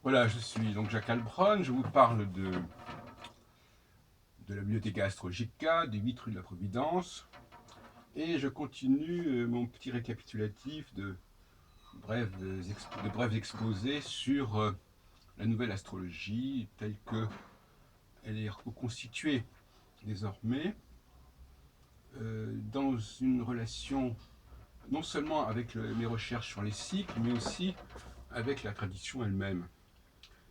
Voilà, je suis donc Jacques Albron, je vous parle de la bibliothèque astrologica, des 8 rues de la Providence, et je continue mon petit récapitulatif de brefs exposés sur la nouvelle astrologie telle qu'elle est reconstituée désormais dans une relation non seulement avec mes recherches sur les cycles, mais aussi avec la tradition elle-même.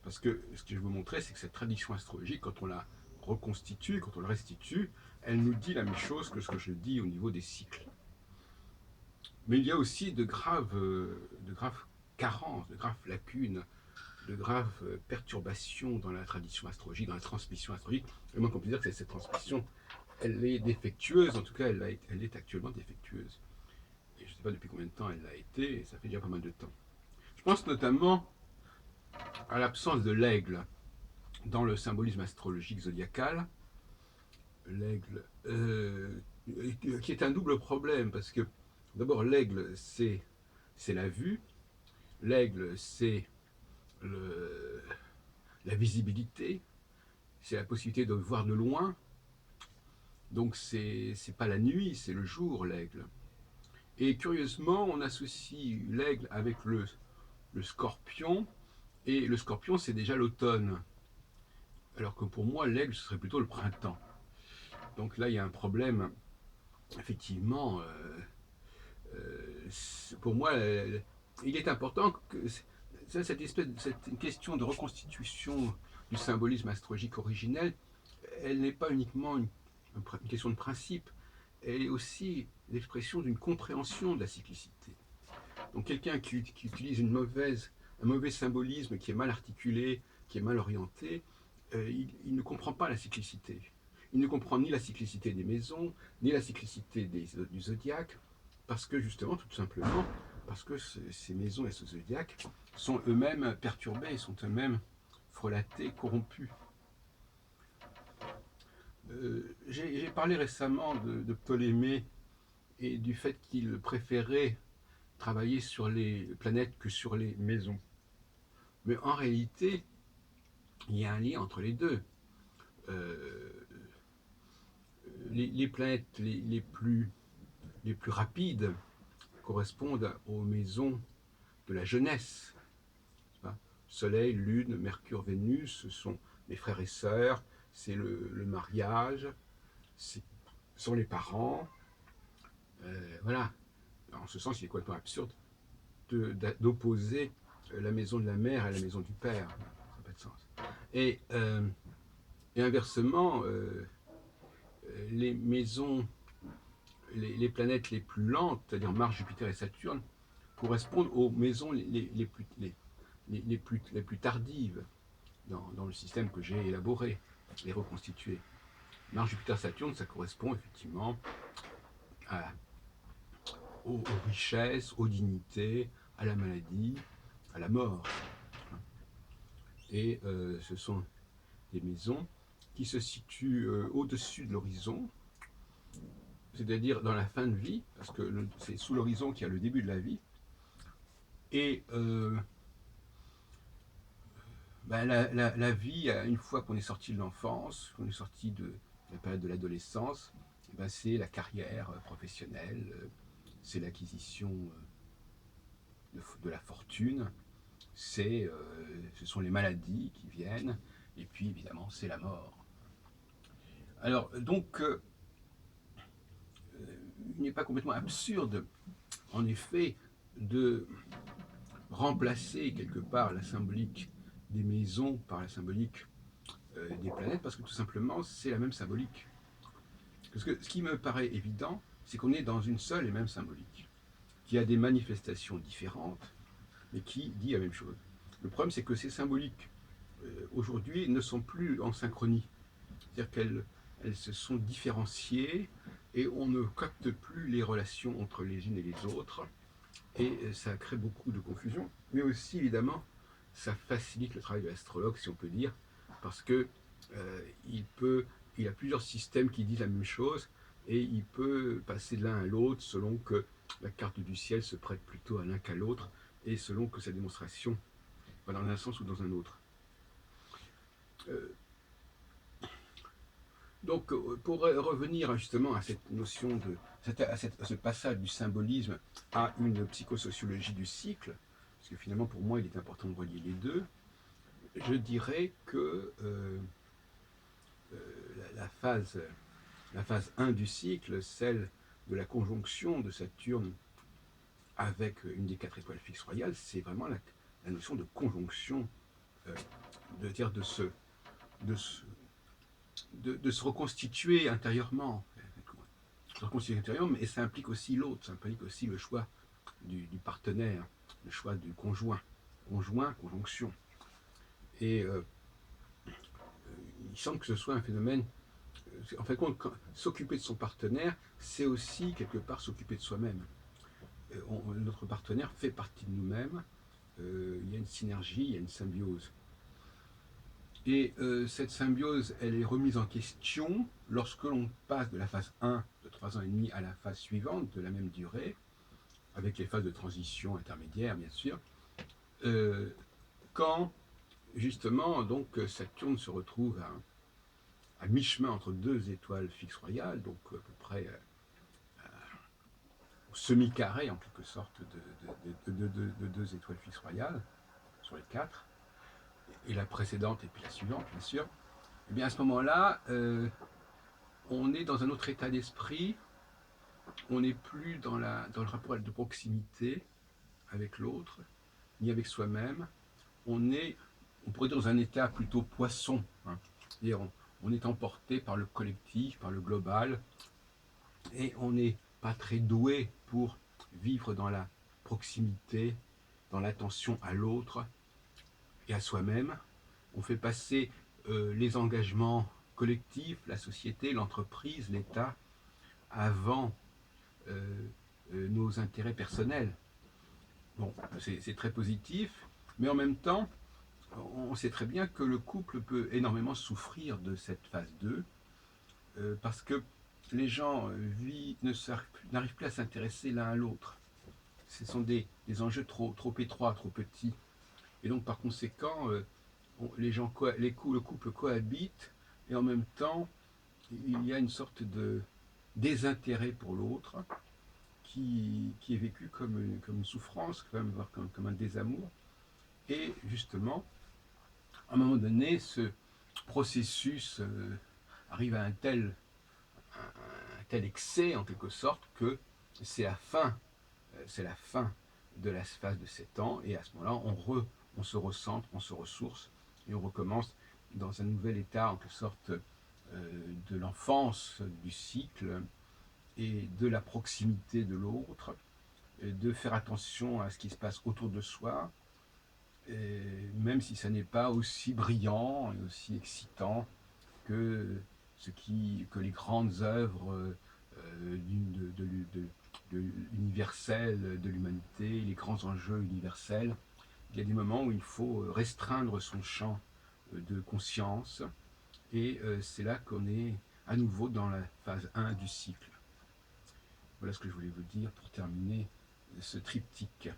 Parce que ce que je vais vous montrer, c'est que cette tradition astrologique, quand on la reconstitue, quand on la restitue, elle nous dit la même chose que ce que je dis au niveau des cycles. Mais il y a aussi de graves carences, de graves lacunes, de graves perturbations dans la tradition astrologique, dans la transmission astrologique. Et moi, on peut dire que cette transmission, elle est défectueuse, en tout cas, elle est actuellement défectueuse. Et je ne sais pas depuis combien de temps elle l'a été, et ça fait déjà pas mal de temps. Je pense notamment à l'absence de l'aigle dans le symbolisme astrologique zodiacal, l'aigle, qui est un double problème, parce que d'abord l'aigle, c'est la vue, l'aigle, c'est le, la visibilité, c'est la possibilité de voir de loin, donc c'est pas la nuit, c'est le jour, l'aigle. Et curieusement, on associe l'aigle avec le scorpion, et le scorpion, c'est déjà l'automne, alors que pour moi, l'aigle, ce serait plutôt le printemps. Donc là, il y a un problème, effectivement, pour moi, il est important que cette question de reconstitution du symbolisme astrologique originel, elle n'est pas uniquement une question de principe, elle est aussi l'expression d'une compréhension de la cyclicité. Donc quelqu'un qui utilise un mauvais symbolisme qui est mal articulé, qui est mal orienté, il ne comprend pas la cyclicité. Il ne comprend ni la cyclicité des maisons, ni la cyclicité du zodiaque, parce que justement, tout simplement, parce que ces maisons et ce zodiaque sont eux-mêmes perturbés, sont eux-mêmes frelatés, corrompus. J'ai parlé récemment de Ptolémée et du fait qu'il préférait travailler sur les planètes que sur les maisons. Mais en réalité, il y a un lien entre les deux. Euh, les planètes les plus rapides correspondent aux maisons de la jeunesse. Soleil, Lune, Mercure, Vénus, ce sont les frères et sœurs, c'est le mariage, ce sont les parents. Voilà. En ce sens, il est complètement absurde d'opposer la maison de la mère à la maison du père. Ça n'a pas de sens. Et, euh, et inversement, les maisons, les planètes les plus lentes, c'est-à-dire Mars, Jupiter et Saturne, correspondent aux maisons les plus tardives dans le système que j'ai élaboré, les reconstitué. Mars, Jupiter, Saturne, ça correspond effectivement à, aux richesses, aux dignités, à la maladie, à la mort. Et ce sont des maisons qui se situent au-dessus de l'horizon, c'est-à-dire dans la fin de vie, parce que c'est sous l'horizon qu'il y a le début de la vie. Et la vie, une fois qu'on est sorti de l'enfance, qu'on est sorti de la période de l'adolescence, c'est la carrière professionnelle, c'est l'acquisition de la fortune, ce sont les maladies qui viennent, et puis évidemment c'est la mort. Alors donc, il n'est pas complètement absurde, en effet, de remplacer quelque part la symbolique des maisons par la symbolique des planètes, parce que tout simplement c'est la même symbolique. Parce que ce qui me paraît évident, c'est qu'on est dans une seule et même symbolique, qui a des manifestations différentes, mais qui dit la même chose. Le problème, c'est que ces symboliques, aujourd'hui, ne sont plus en synchronie. C'est-à-dire qu'elles se sont différenciées et on ne capte plus les relations entre les unes et les autres. Et ça crée beaucoup de confusion. Mais aussi, évidemment, ça facilite le travail de l'astrologue, si on peut dire, parce que il y a plusieurs systèmes qui disent la même chose et il peut passer de l'un à l'autre selon que la carte du ciel se prête plutôt à l'un qu'à l'autre et selon que sa démonstration pas dans un sens ou dans un autre. Donc, pour revenir justement à cette notion de, à ce passage du symbolisme à une psychosociologie du cycle, parce que finalement pour moi il est important de relier les deux, je dirais que la phase 1 du cycle, celle de la conjonction de Saturne avec une des 4 étoiles fixes royales, c'est vraiment la notion de conjonction, de se reconstituer intérieurement. Se reconstituer intérieurement, mais ça implique aussi l'autre, ça implique aussi le choix du partenaire, le choix du conjoint, conjonction. Et il semble que ce soit un phénomène. En fait, s'occuper de son partenaire, c'est aussi quelque part s'occuper de soi-même. Notre partenaire fait partie de nous-mêmes. Il y a une synergie, il y a une symbiose. Et cette symbiose, elle est remise en question lorsque l'on passe de la phase 1 de 3 ans et demi à la phase suivante de la même durée, avec les phases de transition intermédiaires, bien sûr, quand justement donc Saturne se retrouve à mi-chemin entre 2 étoiles fixes royales, donc à peu près au semi-carré en quelque sorte de 2 étoiles fixes royales sur les 4, et la précédente et puis la suivante, bien sûr. Et bien à ce moment-là, on est dans un autre état d'esprit, on n'est plus dans le rapport de proximité avec l'autre, ni avec soi-même, on pourrait dire dans un état plutôt poisson, hein. C'est-à-dire on est emporté par le collectif, par le global, et on n'est pas très doué pour vivre dans la proximité, dans l'attention à l'autre et à soi-même. On fait passer les engagements collectifs, la société, l'entreprise, l'État, avant nos intérêts personnels. Bon, c'est très positif, mais en même temps, on sait très bien que le couple peut énormément souffrir de cette phase 2, parce que les gens n'arrivent plus à s'intéresser l'un à l'autre. Ce sont des enjeux trop étroits, trop petits. Et donc par conséquent, le couple cohabite, et en même temps, il y a une sorte de désintérêt pour l'autre qui est vécu comme une souffrance, comme un désamour. Et justement, à un moment donné, ce processus arrive à un tel excès, en quelque sorte, que c'est la fin de la phase de 7 ans, et à ce moment-là, on se recentre, on se ressource, et on recommence dans un nouvel état, en quelque sorte, de l'enfance, du cycle, et de la proximité de l'autre, de faire attention à ce qui se passe autour de soi, et même si ça n'est pas aussi brillant et aussi excitant que les grandes œuvres universelles de l'humanité, les grands enjeux universels. Il y a des moments où il faut restreindre son champ de conscience, et c'est là qu'on est à nouveau dans la phase 1 du cycle. Voilà ce que je voulais vous dire pour terminer ce triptyque.